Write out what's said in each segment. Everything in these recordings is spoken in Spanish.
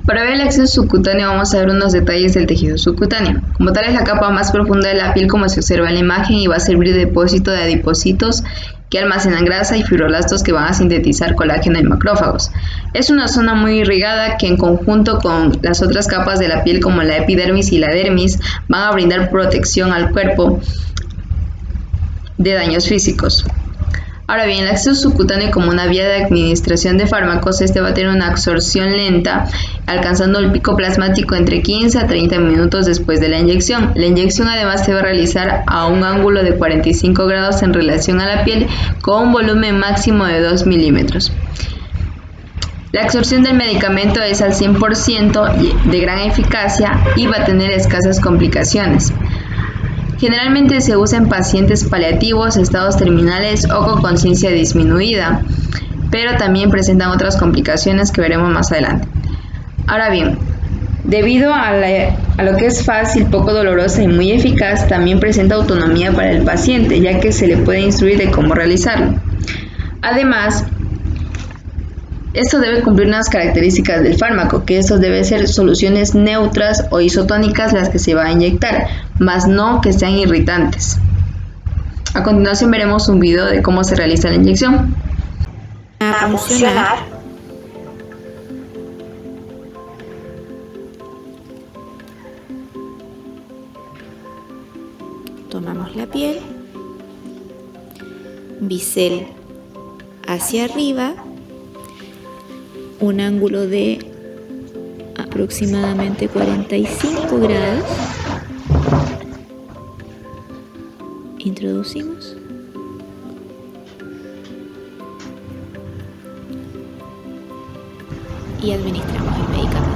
Para ver el acceso subcutáneo vamos a ver unos detalles del tejido subcutáneo. Como tal es la capa más profunda de la piel como se observa en la imagen y va a servir de depósito de adipocitos que almacenan grasa y fibroblastos que van a sintetizar colágeno en macrófagos. Es una zona muy irrigada que en conjunto con las otras capas de la piel como la epidermis y la dermis van a brindar protección al cuerpo de daños físicos. Ahora bien, el acceso subcutáneo como una vía de administración de fármacos, este va a tener una absorción lenta, alcanzando el pico plasmático entre 15 a 30 minutos después de la inyección. La inyección además se va a realizar a un ángulo de 45 grados en relación a la piel con un volumen máximo de 2 milímetros. La absorción del medicamento es al 100% de gran eficacia y va a tener escasas complicaciones. Generalmente se usa en pacientes paliativos, estados terminales o con conciencia disminuida, pero también presentan otras complicaciones que veremos más adelante. Ahora bien, debido a lo que es fácil, poco dolorosa y muy eficaz, también presenta autonomía para el paciente, ya que se le puede instruir de cómo realizarlo. Además, esto debe cumplir unas características del fármaco, que estos deben ser soluciones neutras o isotónicas las que se va a inyectar, más no que sean irritantes. A continuación veremos un video de cómo se realiza la inyección. A funcionar. Tomamos la piel, bisel hacia arriba, un ángulo de aproximadamente 45 grados. Introducimos. Y administramos el medicamento.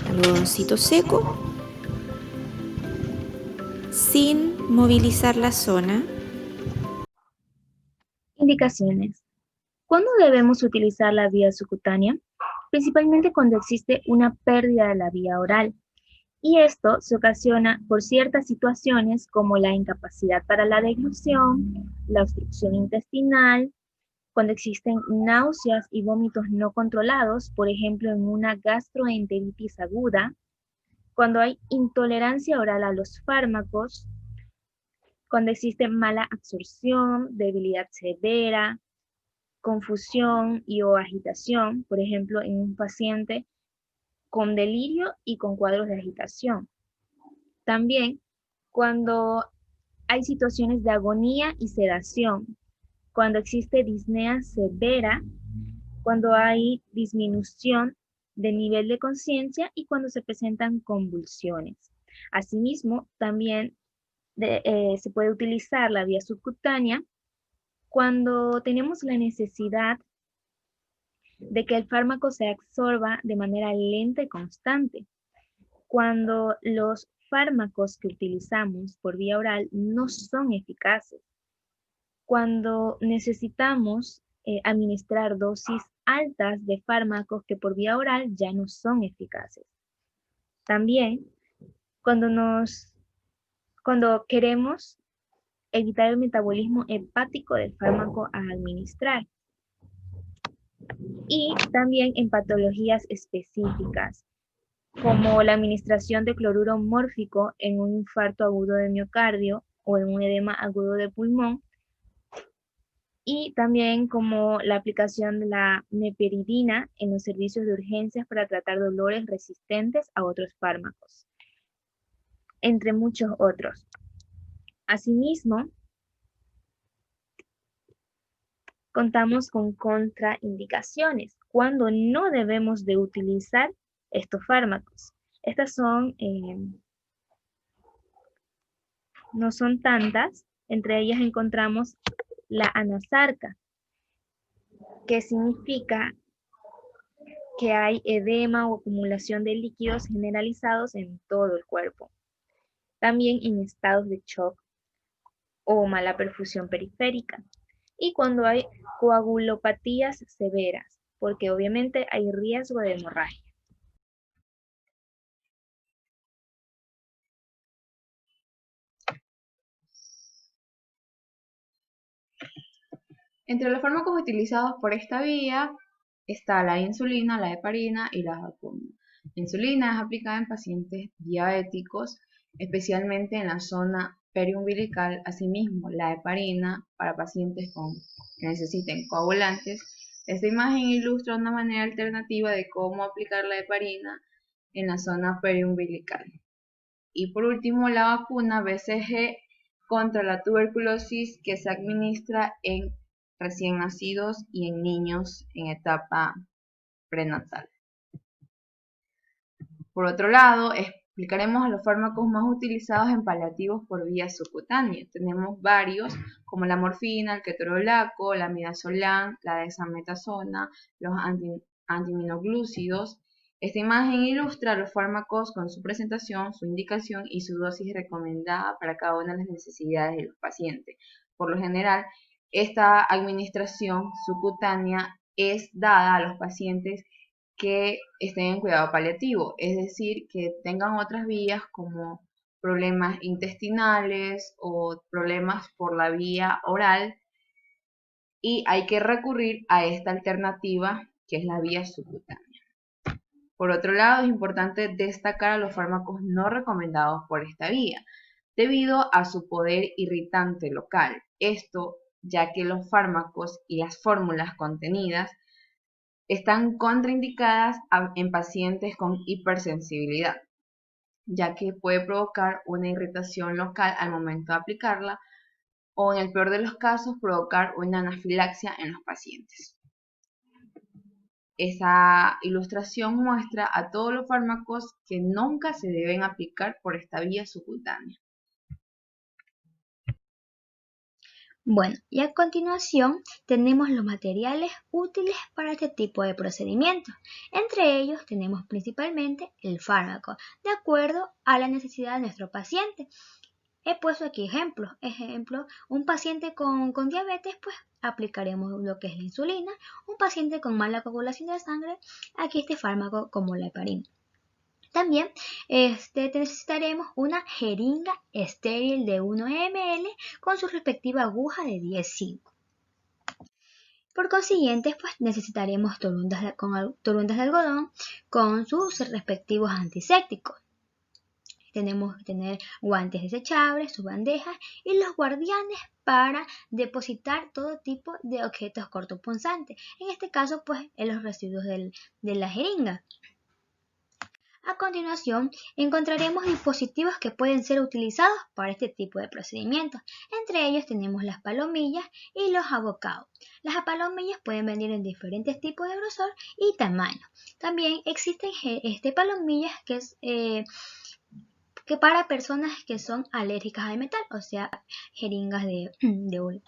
Algodoncito seco, sin movilizar la zona. Indicaciones. ¿Cuándo debemos utilizar la vía subcutánea? Principalmente cuando existe una pérdida de la vía oral. Y esto se ocasiona por ciertas situaciones como la incapacidad para la deglución, la obstrucción intestinal, cuando existen náuseas y vómitos no controlados, por ejemplo en una gastroenteritis aguda, cuando hay intolerancia oral a los fármacos, cuando existe mala absorción, debilidad severa, confusión y o agitación, por ejemplo, en un paciente con delirio y con cuadros de agitación. También cuando hay situaciones de agonía y sedación, cuando existe disnea severa, cuando hay disminución de nivel de conciencia y cuando se presentan convulsiones. Asimismo, también se puede utilizar la vía subcutánea cuando tenemos la necesidad de que el fármaco se absorba de manera lenta y constante. Cuando los fármacos que utilizamos por vía oral no son eficaces. Cuando necesitamos administrar dosis altas de fármacos que por vía oral ya no son eficaces. También cuando queremos evitar el metabolismo hepático del fármaco a administrar. Y también en patologías específicas, como la administración de cloruro mórfico en un infarto agudo de miocardio o en un edema agudo de pulmón, y también como la aplicación de la meperidina en los servicios de urgencias para tratar dolores resistentes a otros fármacos, entre muchos otros. Asimismo, contamos con contraindicaciones, cuando no debemos de utilizar estos fármacos. Estas no son tantas, entre ellas encontramos la anasarca, que significa que hay edema o acumulación de líquidos generalizados en todo el cuerpo. También en estados de shock o mala perfusión periférica. Y cuando hay coagulopatías severas, porque obviamente hay riesgo de hemorragia. Entre los fármacos utilizados por esta vía está la insulina, la heparina y la vacuna. La insulina es aplicada en pacientes diabéticos, especialmente en la zona periumbilical. Asimismo, la heparina para pacientes que necesiten coagulantes. Esta imagen ilustra una manera alternativa de cómo aplicar la heparina en la zona periumbilical. Y por último, la vacuna BCG contra la tuberculosis, que se administra en recién nacidos y en niños en etapa prenatal. Por otro lado, explicaremos los fármacos más utilizados en paliativos por vía subcutánea. Tenemos varios, como la morfina, el ketorolaco, la midazolam, la dexametasona, los antiaminoglúcidos. Esta imagen ilustra los fármacos con su presentación, su indicación y su dosis recomendada para cada una de las necesidades de los pacientes. Por lo general, esta administración subcutánea es dada a los pacientes que estén en cuidado paliativo, es decir, que tengan otras vías como problemas intestinales o problemas por la vía oral, y hay que recurrir a esta alternativa que es la vía subcutánea. Por otro lado, es importante destacar a los fármacos no recomendados por esta vía, debido a su poder irritante local. Esto ya que los fármacos y las fórmulas contenidas están contraindicadas en pacientes con hipersensibilidad, ya que puede provocar una irritación local al momento de aplicarla o, en el peor de los casos, provocar una anafilaxia en los pacientes. Esa ilustración muestra a todos los fármacos que nunca se deben aplicar por esta vía subcutánea. Bueno, y a continuación tenemos los materiales útiles para este tipo de procedimientos. Entre ellos tenemos principalmente el fármaco, de acuerdo a la necesidad de nuestro paciente. He puesto aquí ejemplos. Un paciente con diabetes, pues aplicaremos lo que es la insulina. Un paciente con mala coagulación de sangre, aquí este fármaco como la heparina. También necesitaremos una jeringa estéril de 1 ml con su respectiva aguja de 10,5. Por consiguiente, pues necesitaremos torondas de algodón con sus respectivos antisépticos. Tenemos que tener guantes desechables, sus bandejas y los guardianes para depositar todo tipo de objetos cortopunzantes. En este caso, pues en los residuos de la jeringa. A continuación, encontraremos dispositivos que pueden ser utilizados para este tipo de procedimientos. Entre ellos tenemos las palomillas y los abocados. Las palomillas pueden venir en diferentes tipos de grosor y tamaño. También existen palomillas que para personas que son alérgicas al metal, o sea, jeringas de oro.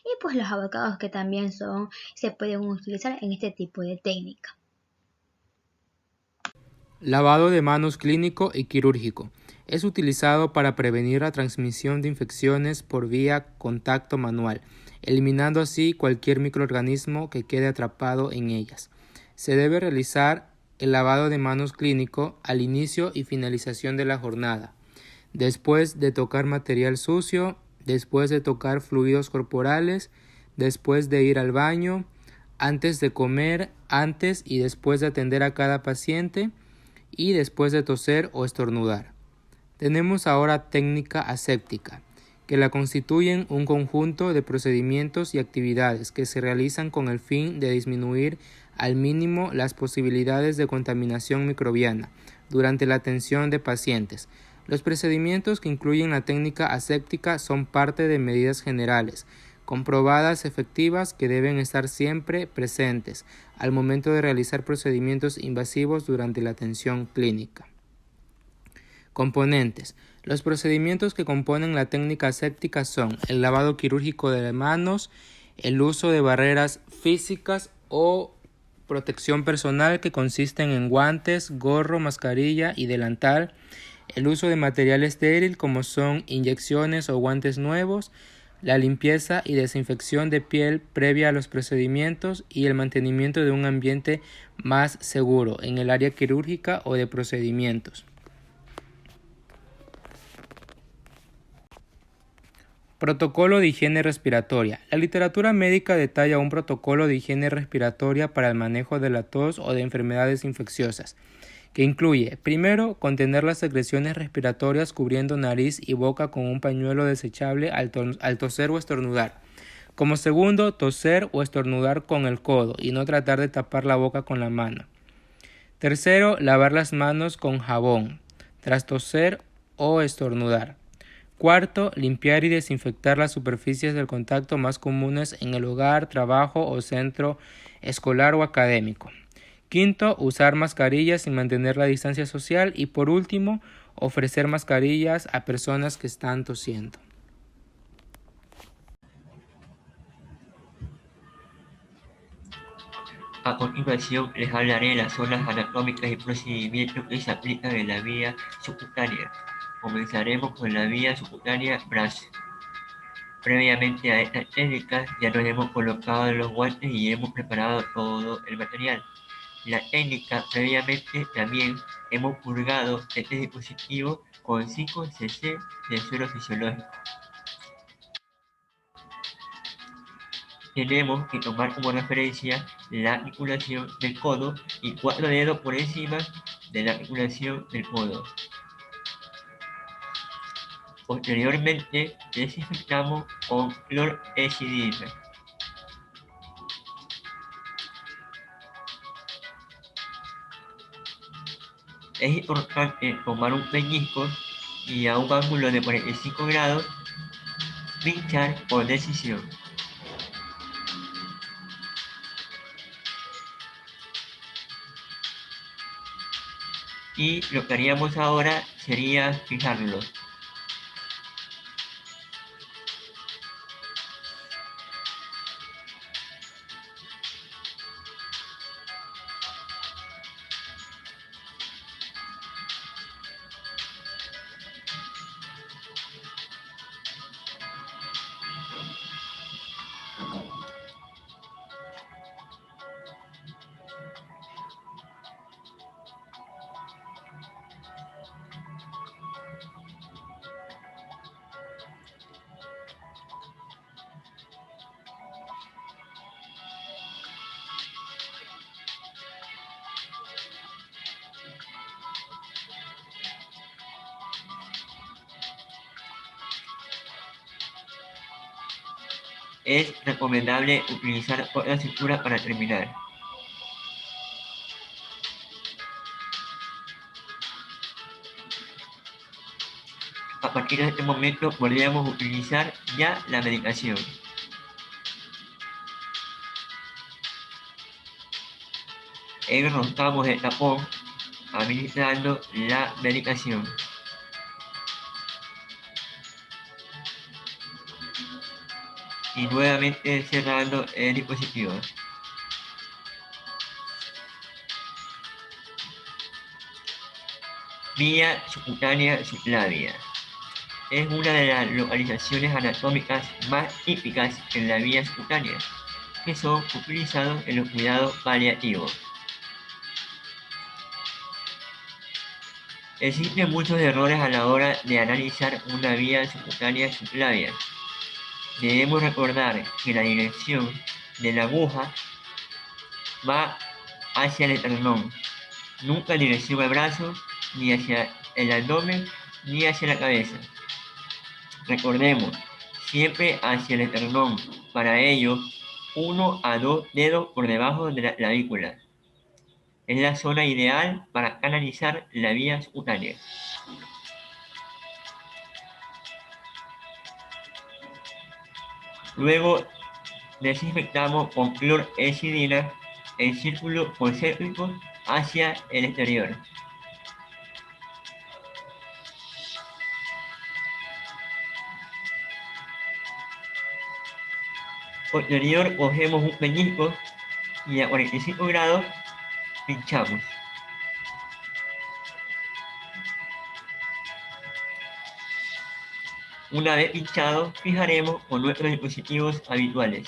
Y pues los abocados que también se pueden utilizar en este tipo de técnica. Lavado de manos clínico y quirúrgico. Es utilizado para prevenir la transmisión de infecciones por vía contacto manual, eliminando así cualquier microorganismo que quede atrapado en ellas. Se debe realizar el lavado de manos clínico al inicio y finalización de la jornada, después de tocar material sucio, después de tocar fluidos corporales, después de ir al baño, antes de comer, antes y después de atender a cada paciente, y después de toser o estornudar. Tenemos ahora técnica aséptica, que la constituyen un conjunto de procedimientos y actividades que se realizan con el fin de disminuir al mínimo las posibilidades de contaminación microbiana durante la atención de pacientes. Los procedimientos que incluyen la técnica aséptica son parte de medidas generales, comprobadas efectivas que deben estar siempre presentes al momento de realizar procedimientos invasivos durante la atención clínica. Componentes. Los procedimientos que componen la técnica aséptica son el lavado quirúrgico de manos, el uso de barreras físicas o protección personal que consisten en guantes, gorro, mascarilla y delantal, el uso de material estéril como son inyecciones o guantes nuevos, la limpieza y desinfección de piel previa a los procedimientos y el mantenimiento de un ambiente más seguro en el área quirúrgica o de procedimientos. Protocolo de higiene respiratoria. La literatura médica detalla un protocolo de higiene respiratoria para el manejo de la tos o de enfermedades infecciosas, que incluye, primero, contener las secreciones respiratorias cubriendo nariz y boca con un pañuelo desechable al toser o estornudar. Como segundo, toser o estornudar con el codo y no tratar de tapar la boca con la mano. Tercero, lavar las manos con jabón, tras toser o estornudar. Cuarto, limpiar y desinfectar las superficies del contacto más comunes en el hogar, trabajo o centro escolar o académico. Quinto, usar mascarillas y mantener la distancia social. Y por último, ofrecer mascarillas a personas que están tosiendo. A continuación les hablaré de las zonas anatómicas y procedimientos que se aplican en la vía subcutánea. Comenzaremos con la vía subcutánea brazo. Previamente a esta técnica ya nos hemos colocado los guantes y hemos preparado todo el material. La técnica previamente también hemos purgado este dispositivo con 5 cc de suero fisiológico. Tenemos que tomar como referencia la articulación del codo y 4 dedos por encima de la articulación del codo. Posteriormente desinfectamos con clorhexidina. Es importante tomar un peñisco y a un ángulo de 45 grados pinchar por decisión. Y lo que haríamos ahora sería fijarlo. Es recomendable utilizar otra cintura para terminar. A partir de este momento podríamos utilizar ya la medicación. Enroscamos el tapón administrando la medicación. Y nuevamente cerrando el dispositivo. Vía subcutánea subclavia. Es una de las localizaciones anatómicas más típicas en la vía subcutánea, que son utilizados en los cuidados paliativos. Existen muchos errores a la hora de analizar una vía subcutánea subclavia. Debemos recordar que la dirección de la aguja va hacia el esternón, nunca en dirección al brazo, ni hacia el abdomen, ni hacia la cabeza. Recordemos, siempre hacia el esternón, para ello, 1 a 2 dedos por debajo de la clavícula. Es la zona ideal para canalizar la vía subcutánea. Luego desinfectamos con clorhexidina en círculo concéntrico hacia el exterior. Posterior cogemos un peñisco y a 45 grados pinchamos. Una vez pinchado, fijaremos con nuestros dispositivos habituales.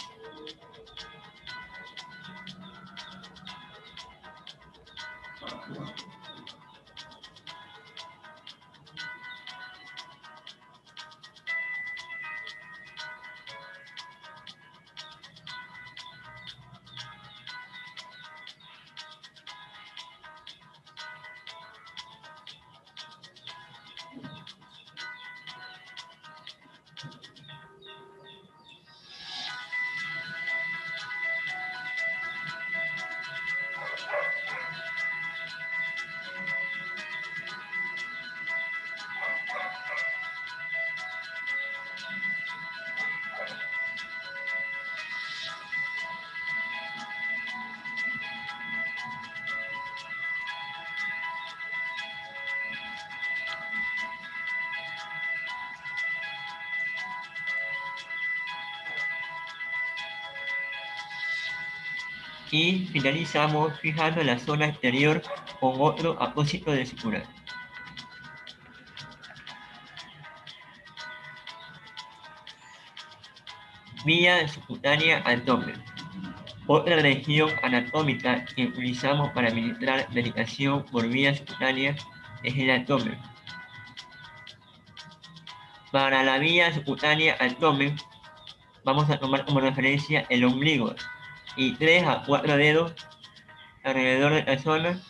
y finalizamos fijando la zona exterior con otro apósito de sutura. Vía subcutánea abdomen. Otra región anatómica que utilizamos para administrar medicación por vía subcutánea es el abdomen. Para la vía subcutánea abdomen vamos a tomar como referencia el ombligo y 3 a 4 dedos alrededor de la zona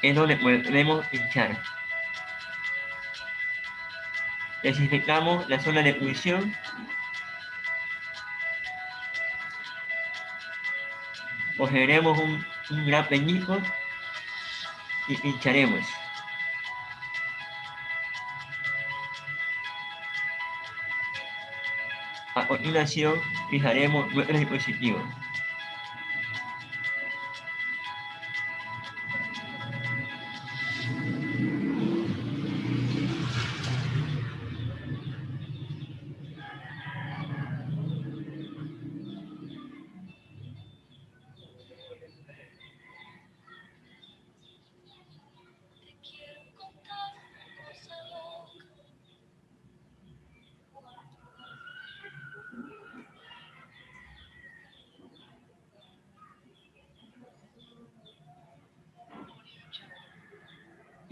es donde podemos pinchar. Desinfectamos la zona de punción cogeremos un gran peñico y pincharemos. A continuación, fijaremos nuestro dispositivo.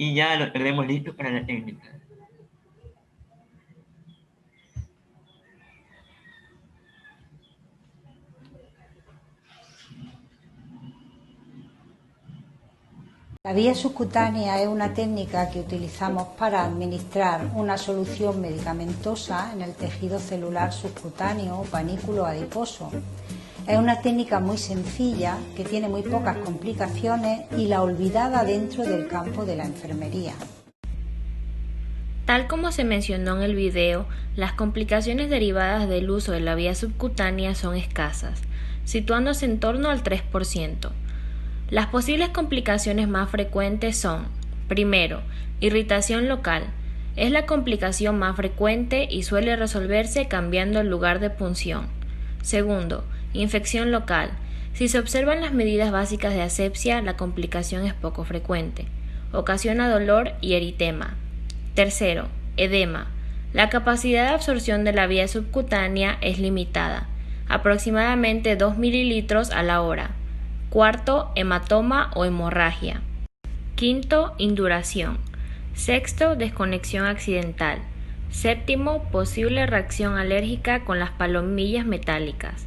Y ya lo tenemos listo para la técnica. La vía subcutánea es una técnica que utilizamos para administrar una solución medicamentosa en el tejido celular subcutáneo o panículo adiposo. Es una técnica muy sencilla que tiene muy pocas complicaciones y la olvidada dentro del campo de la enfermería. Tal como se mencionó en el video, las complicaciones derivadas del uso de la vía subcutánea son escasas, situándose en torno al 3%. Las posibles complicaciones más frecuentes son: primero, irritación local. Es la complicación más frecuente y suele resolverse cambiando el lugar de punción. Segundo, infección local. Si se observan las medidas básicas de asepsia, la complicación es poco frecuente. Ocasiona dolor y eritema. Tercero, edema. La capacidad de absorción de la vía subcutánea es limitada, aproximadamente 2 mililitros a la hora. Cuarto, hematoma o hemorragia. Quinto, induración. Sexto, desconexión accidental. Séptimo, posible reacción alérgica con las palomillas metálicas.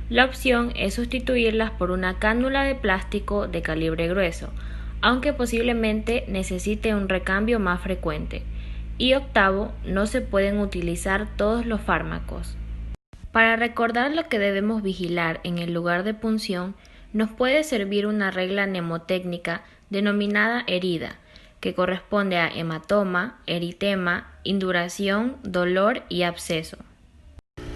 La opción es sustituirlas por una cánula de plástico de calibre grueso, aunque posiblemente necesite un recambio más frecuente. Y octavo, no se pueden utilizar todos los fármacos. Para recordar lo que debemos vigilar en el lugar de punción, nos puede servir una regla mnemotécnica denominada herida, que corresponde a hematoma, eritema, induración, dolor y absceso.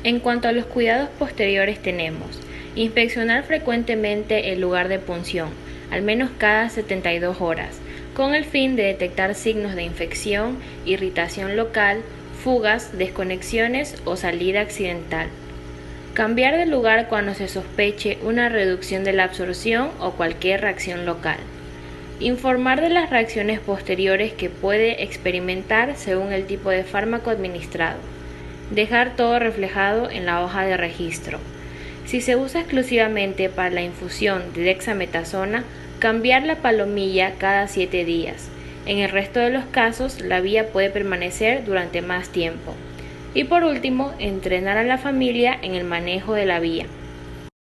En cuanto a los cuidados posteriores tenemos: inspeccionar frecuentemente el lugar de punción, al menos cada 72 horas, con el fin de detectar signos de infección, irritación local, fugas, desconexiones o salida accidental. Cambiar de lugar cuando se sospeche una reducción de la absorción o cualquier reacción local. Informar de las reacciones posteriores que puede experimentar según el tipo de fármaco administrado. Dejar todo reflejado en la hoja de registro. Si se usa exclusivamente para la infusión de dexametasona, cambiar la palomilla cada 7 días. En el resto de los casos, la vía puede permanecer durante más tiempo. Y por último, entrenar a la familia en el manejo de la vía.